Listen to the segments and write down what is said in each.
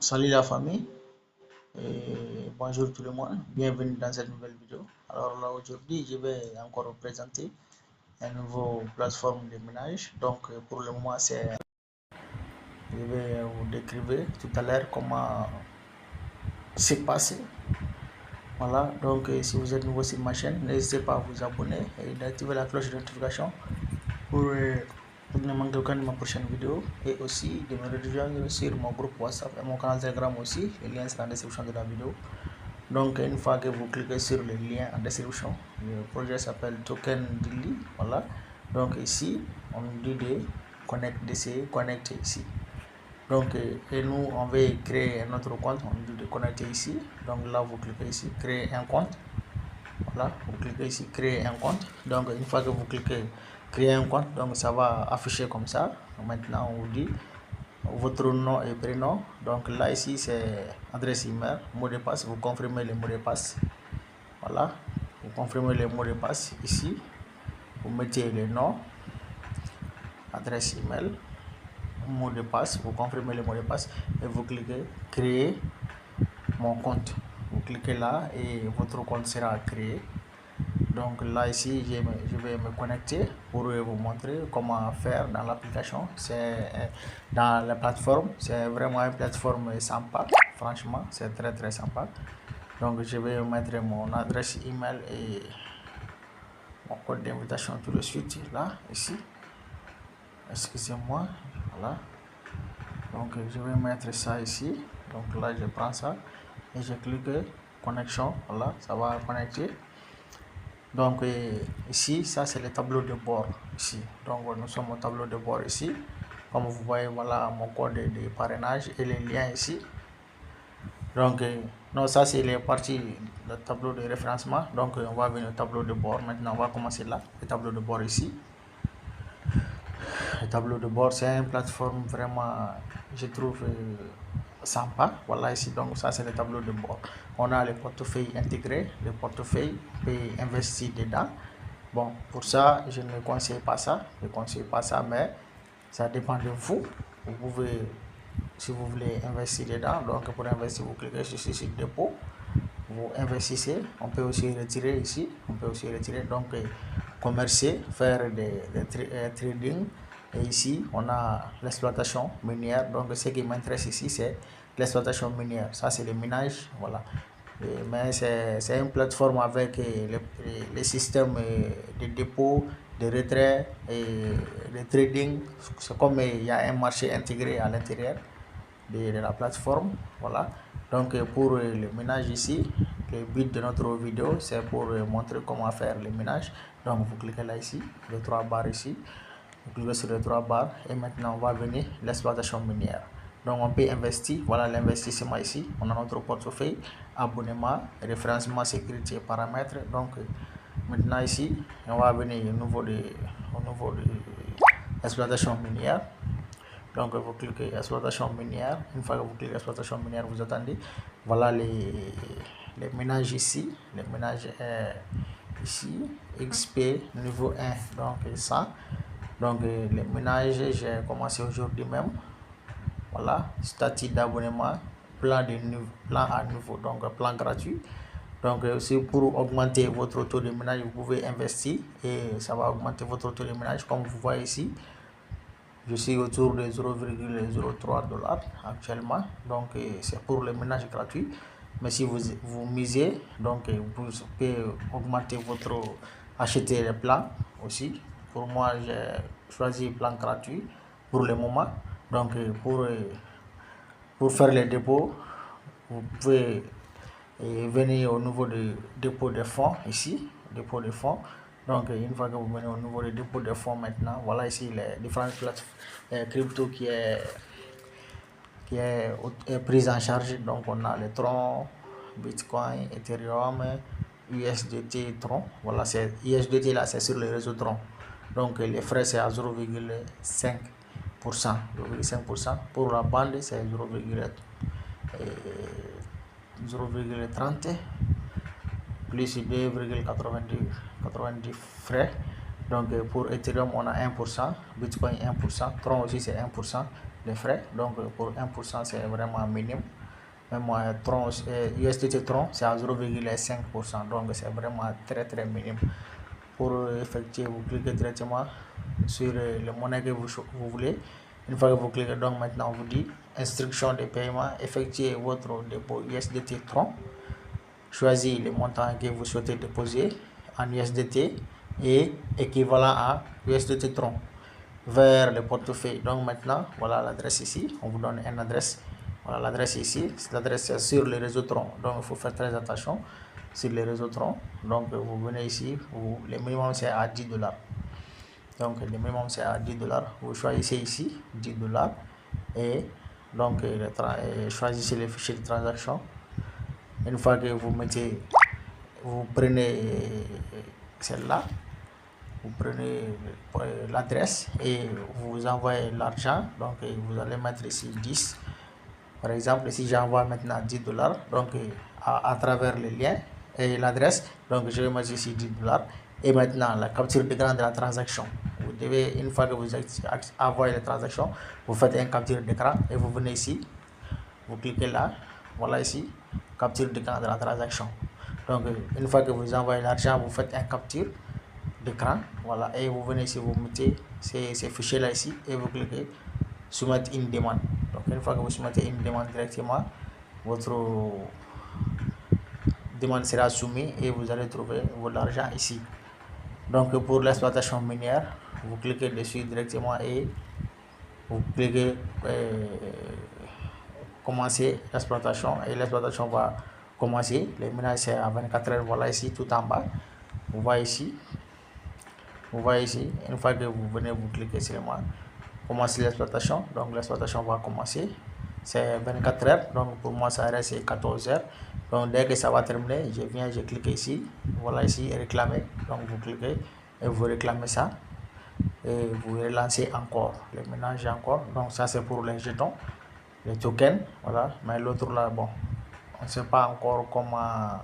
Salut la famille et bonjour tout le monde, bienvenue dans cette nouvelle vidéo. Alors là aujourd'hui je vais encore vous présenter un nouveau plateforme de ménage. Donc pour le moment je vais vous décrire tout à l'heure comment c'est passé. Voilà, donc si vous êtes nouveau sur ma chaîne, n'hésitez pas à vous abonner et d'activer la cloche de notification pour ne manquer aucune de ma prochaine vidéo, et aussi de me rejoindre sur mon groupe WhatsApp et mon canal Telegram aussi. Le lien sera en description de la vidéo. Donc une fois que vous cliquez sur le lien en description, le projet s'appelle Token Daily. Voilà, donc ici on nous dit d'essayer connecter ici. Donc et nous on va créer un autre compte, on nous dit de connecter ici. Donc là vous cliquez ici créer un compte. Voilà, vous cliquez ici créer un compte. Donc une fois que vous cliquez créer un compte, donc ça va afficher comme ça. Maintenant on vous dit votre nom et prénom. Donc là ici c'est adresse email, mot de passe, vous confirmez le mot de passe. Voilà, vous confirmez le mot de passe ici, vous mettez le nom, adresse email, mot de passe, vous confirmez le mot de passe et vous cliquez créer mon compte. Vous cliquez là et votre compte sera créé. Donc là ici je vais me connecter pour vous montrer comment faire dans l'application. C'est dans la plateforme, c'est vraiment une plateforme sympa, franchement c'est très sympa. Donc je vais mettre mon adresse email et mon code d'invitation tout de suite là ici, excusez-moi. Voilà, donc je vais mettre ça ici. Donc là je prends ça et je clique connexion. Voilà, ça va connecter. Donc ici ça c'est le tableau de bord ici. Donc nous sommes au tableau de bord ici, comme vous voyez. Voilà mon code de parrainage et les liens ici. Donc non, ça c'est les parties du tableau de référencement. Donc on va venir au tableau de bord. Maintenant on va commencer là, le tableau de bord ici. Le tableau de bord c'est une plateforme vraiment, je trouve sympa. Voilà ici, donc ça c'est le tableau de bord. On a le portefeuille intégré, le portefeuille peut investir dedans. Bon, pour ça je ne conseille pas ça, mais ça dépend de vous. Vous pouvez, si vous voulez investir dedans, donc pour investir vous cliquez sur dépôt, vous investissez. On peut aussi retirer ici, donc commercer, faire des trading. Et ici on a l'exploitation minière. Donc ce qui m'intéresse ici c'est l'exploitation minière, ça c'est le minage. Voilà, mais c'est une plateforme avec les systèmes de dépôt, de retrait et de trading. C'est comme il y a un marché intégré à l'intérieur de la plateforme. Voilà, donc pour le ménage ici, le but de notre vidéo c'est pour montrer comment faire le ménage. Donc vous cliquez là ici, les trois barres ici, vous cliquez sur les trois barres et maintenant on va venir l'exploitation minière. Donc on peut investir. Voilà l'investissement ici, on a notre portefeuille, abonnement, référencement, sécurité, paramètres. Donc maintenant ici on va venir au niveau de l'exploitation minière. Donc vous cliquez exploitation minière. Une fois que vous cliquez exploitation minière, vous attendez. Voilà les ménages ici, les ménages ici, XP niveau 1, donc ça. Donc les ménages j'ai commencé aujourd'hui même. Voilà, statut d'abonnement, plan à nouveau, donc plan gratuit. Donc aussi pour augmenter votre taux de ménage, vous pouvez investir et ça va augmenter votre taux de ménage. Comme vous voyez ici, je suis autour de 0,03 $ actuellement. Donc c'est pour le ménage gratuit. Mais si vous misez, donc vous pouvez augmenter votre, acheter les plans aussi. Pour moi j'ai choisi plan gratuit pour le moment. Donc pour faire les dépôts, vous pouvez venir au niveau du dépôt de fonds ici, dépôt de fonds. Donc une fois que vous venez au niveau du dépôt de fonds, maintenant voilà ici les différentes plateformes crypto qui est prise en charge. Donc on a le Tron, Bitcoin, Ethereum, USDT, Tron. Voilà, c'est USDT là, c'est sur le réseau Tron. Donc les frais c'est à 0,5%. Pour la bande c'est 0,30 plus 2,90 frais. Donc pour Ethereum on a 1%, Bitcoin 1%, Tron aussi c'est 1%, les frais. Donc pour 1%, c'est vraiment minime. Même Tron, USDT Tron, c'est à 0,5%. Donc c'est vraiment très très minime. Pour effectuer, vous cliquez directement sur le monnaie que vous voulez. Une fois que vous cliquez, donc maintenant on vous dit instruction de paiement, effectuez votre dépôt USDT Tron. Choisissez le montant que vous souhaitez déposer en USDT et équivalent à USDT Tron vers le portefeuille. Donc maintenant, voilà l'adresse ici. On vous donne une adresse. Voilà l'adresse ici. L'adresse est sur les réseaux Tron. Donc il faut faire très attention sur les réseaux Tron. Donc vous venez ici. Le minimum c'est à $10. Donc le minimum c'est à $10. Vous choisissez ici $10 et donc choisissez les fichiers de transaction. Une fois que vous mettez, vous prenez celle-là, vous prenez l'adresse et vous envoyez l'argent. Donc vous allez mettre ici 10. Par exemple, si j'envoie maintenant $10, donc à travers le lien et l'adresse, donc je vais mettre ici $10 et maintenant la capture d'écran de la transaction. Vous devez, une fois que vous envoyez la transaction, vous faites une capture d'écran et vous venez ici, vous cliquez là, voilà ici, capture d'écran de la transaction. Donc une fois que vous envoyez l'argent, vous faites une capture d'écran, voilà, et vous venez ici, vous mettez ces fichiers là ici et vous cliquez soumettre une demande. Donc une fois que vous soumettez une demande directement, votre demande sera soumise et vous allez trouver votre argent ici. Donc pour l'exploitation minière, vous cliquez dessus directement et vous cliquez commencer l'exploitation et l'exploitation va commencer. Le minage c'est à 24 heures, voilà ici tout en bas. Vous voyez ici, une fois que vous venez, vous cliquez sur moi, commencer l'exploitation. Donc l'exploitation va commencer. C'est 24 heures, donc pour moi ça reste 14 heures. Donc dès que ça va terminer, je clique ici, voilà ici, réclamer. Donc vous cliquez et vous réclamez ça. Et vous relancez encore le ménage encore. Donc ça c'est pour les jetons, les tokens, voilà. Mais l'autre là, bon, on ne sait pas encore comment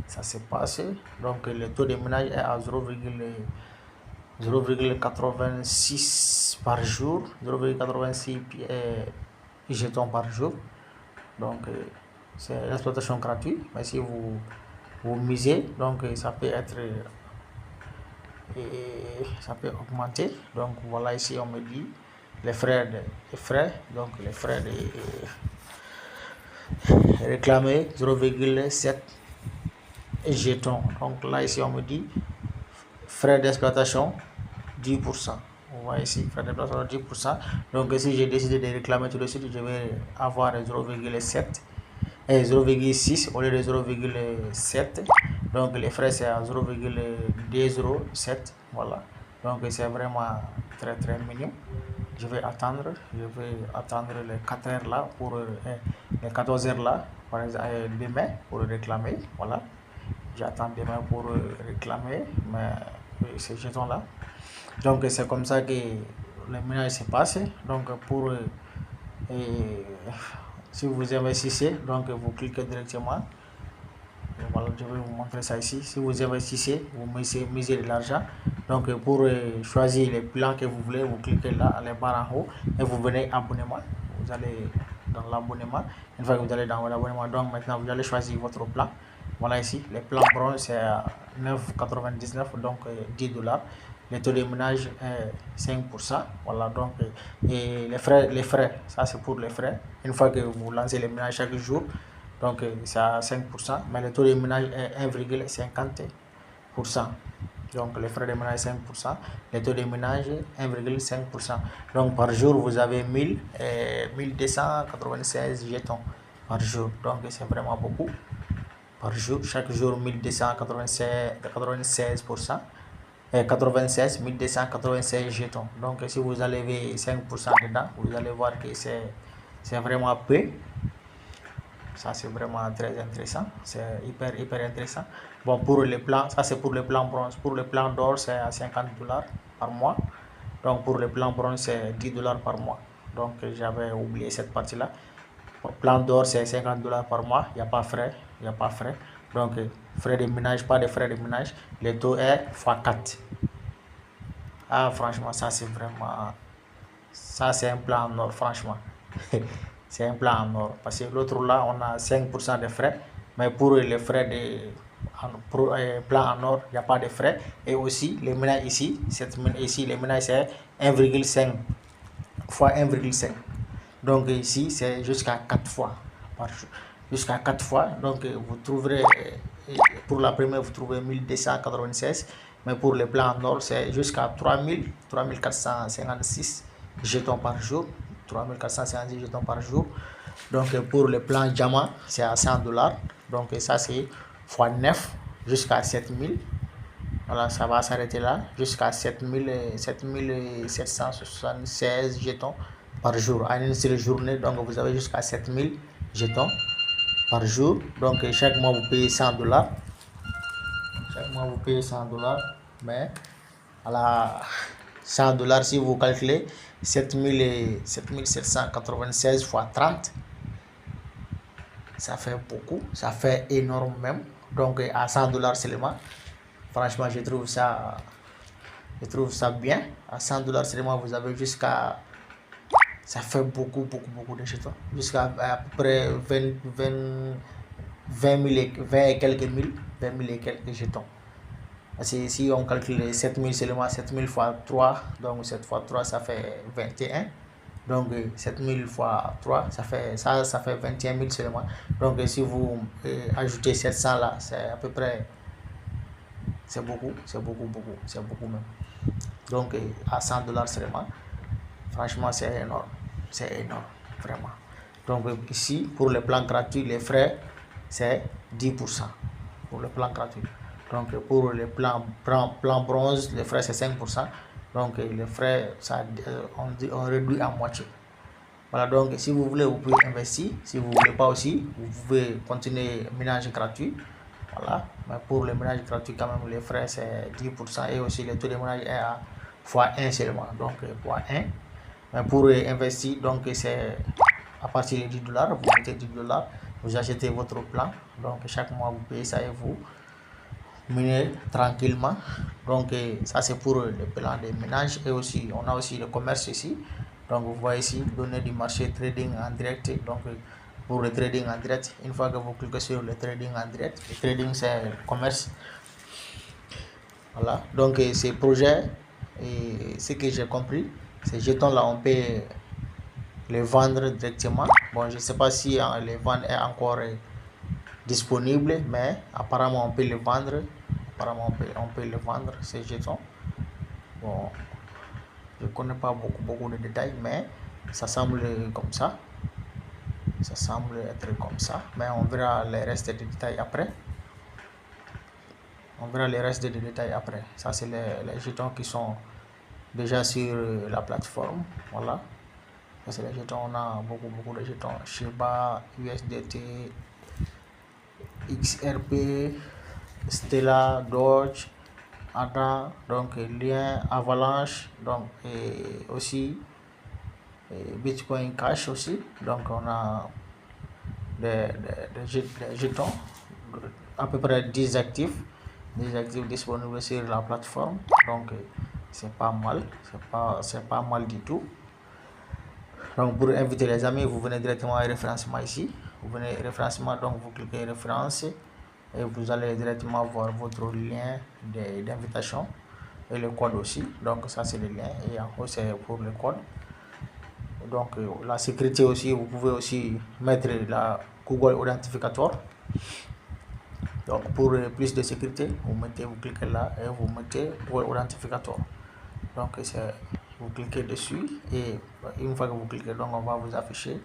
ça s'est passé. Donc le taux de ménage est à 0,86 par jour, 0,86 jetons par jour. Donc c'est l'exploitation gratuite, mais si vous misez, donc ça peut être ça peut augmenter. Donc voilà ici on me dit les frais, donc les frais réclamés 0,7 jetons. Donc là ici on me dit frais d'exploitation 10%. Vous voyez ici, frais d'exploitation 10%. Donc si j'ai décidé de réclamer tout de suite, je vais avoir 0,7 et 0,6 au lieu de 0,7. Donc les frais c'est à 0,207. Voilà. Donc c'est vraiment très très minime. Je vais attendre les 4 heures là pour les 14 heures là, par exemple demain pour réclamer. Voilà. J'attends demain pour réclamer ces jetons là. Donc c'est comme ça que le ménage s'est passé. Donc pour si vous investissez, donc vous cliquez directement. Voilà, je vais vous montrer ça ici. Si vous investissez, vous misez de l'argent. Donc pour choisir les plans que vous voulez, vous cliquez là, les barres en haut et vous venez abonnement. Vous allez dans l'abonnement. Une fois que vous allez dans l'abonnement, donc maintenant vous allez choisir votre plan. Voilà ici, les plans bronze c'est à 9,99, donc $10. Le taux de ménage est 5%. Voilà, donc et les frais, ça c'est pour les frais. Une fois que vous lancez les ménages chaque jour, donc c'est à 5%, mais le taux de ménage est 1,50%. Donc les frais de ménage 5%, le taux de ménage 1,5%. Donc par jour vous avez 1296 jetons par jour. Donc c'est vraiment beaucoup. Par jour, chaque jour 1296%. 1296 jetons. Donc si vous enlevez 5% dedans, vous allez voir que c'est vraiment peu. Ça c'est vraiment très intéressant, c'est hyper intéressant. Bon, pour les plans, ça c'est pour le plan bronze. Pour le plan d'or c'est à $50 par mois. Donc pour le plan bronze c'est $10 par mois. Donc j'avais oublié cette partie là. Pour le plan d'or c'est $50 par mois, il n'y a pas frais, donc frais de ménage, pas de frais de ménage. Le taux est x4. Ah franchement ça c'est vraiment Ça, c'est un plan en or, franchement. C'est un plan en or. Parce que l'autre là, on a 5% de frais. Mais pour les frais pour plan en or, il n'y a pas de frais. Et aussi, les ménages ici, ici, les ménages, c'est 1,5 fois 1,5. Donc ici, c'est jusqu'à 4 fois par jour. Jusqu'à 4 fois. Donc vous trouverez, pour la première, vous trouvez 1296. Mais pour les plans en or, c'est jusqu'à 3456 jetons par jour. 3456 jetons par jour. Donc pour le plan diamant, c'est à 100 $. Donc ça, c'est fois 9 jusqu'à 7000. Voilà, ça va s'arrêter là, jusqu'à 7776 jetons par jour. À une seule journée, donc vous avez jusqu'à 7000 jetons par jour. Donc chaque mois, vous payez 100 $. Chaque mois, vous payez 100 $. Mais à la 100 $, si vous calculez 7796 fois 30, ça fait beaucoup, ça fait énorme même. Donc à 100 $ seulement. Franchement, je trouve ça bien. À 100 $ seulement, vous avez jusqu'à... Ça fait beaucoup de jetons. Jusqu'à à peu près 20 000 et quelques mille. 20 000 et quelques jetons. Parce que si on calcule 7000 seulement, 7000 fois 3, donc 7 fois 3, ça fait 21. Donc 7000 fois 3, ça fait 21 000 seulement. Donc si vous ajoutez 700 là, c'est à peu près... C'est beaucoup même. Donc à 100 $ seulement, franchement, c'est énorme, vraiment. Donc ici, pour le plan gratuit, les frais, c'est 10% pour le plan gratuit. Donc pour le plan bronze, les frais, c'est 5%. Donc les frais, on réduit à moitié. Voilà, donc si vous voulez, vous pouvez investir. Si vous ne voulez pas aussi, vous pouvez continuer ménage gratuit. Voilà, mais pour le ménage gratuit, quand même, les frais, c'est 10%. Et aussi, le taux de ménage est à x1 seulement. Donc, x1. Mais pour investir, donc, c'est à partir de 10 $. Vous mettez 10 $, vous achetez votre plan. Donc, chaque mois, vous payez ça et vous minez tranquillement. Donc, ça, c'est pour le plan de ménage. Et aussi, on a aussi le commerce ici. Donc, vous voyez ici, données du marché trading en direct. Donc, pour le trading en direct, une fois que vous cliquez sur le trading en direct, le trading, c'est le commerce. Voilà. Donc, ces projets, et ce que j'ai compris, ces jetons-là, on peut les vendre directement. Bon, je ne sais pas si les ventes est encore disponible, mais apparemment, on peut les vendre. Apparemment, on peut les vendre, ces jetons. Bon, je ne connais pas beaucoup de détails, mais ça semble comme ça. Ça semble être comme ça, mais on verra les restes des détails après. Ça, c'est les jetons qui sont déjà sur la plateforme. Voilà. Ça, c'est les jetons. On a beaucoup de jetons. Shiba, USDT, XRP, Stella, Doge, ADA, donc Lien, Avalanche, donc et aussi Bitcoin Cash aussi. Donc on a des jetons, à peu près 10 actifs disponibles sur la plateforme. Donc c'est pas mal, c'est pas mal du tout. Donc pour inviter les amis, vous venez directement à référencement ici. Vous venez référencement, donc vous cliquez référence et vous allez directement voir votre lien d'invitation et le code aussi. Donc ça, c'est le lien et en haut, c'est pour le code. Donc la sécurité aussi, vous pouvez aussi mettre la Google Authenticator. Donc pour plus de sécurité, vous cliquez là et vous mettez Google Authenticator. Donc vous cliquez dessus et une fois que vous cliquez, donc on va vous afficher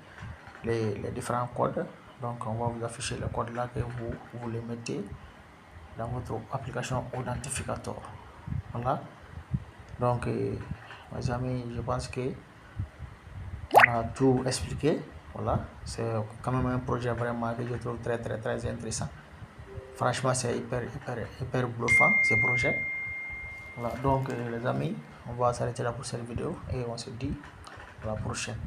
les différents codes. Donc on va vous afficher le code là que vous les mettez dans votre application Authenticator. Voilà. Donc mes amis, je pense que on a tout expliqué. Voilà, c'est quand même un projet vraiment que je trouve très intéressant. Franchement, c'est hyper bluffant ce projet. Voilà, donc les amis, on va s'arrêter là pour cette vidéo et on se dit à la prochaine.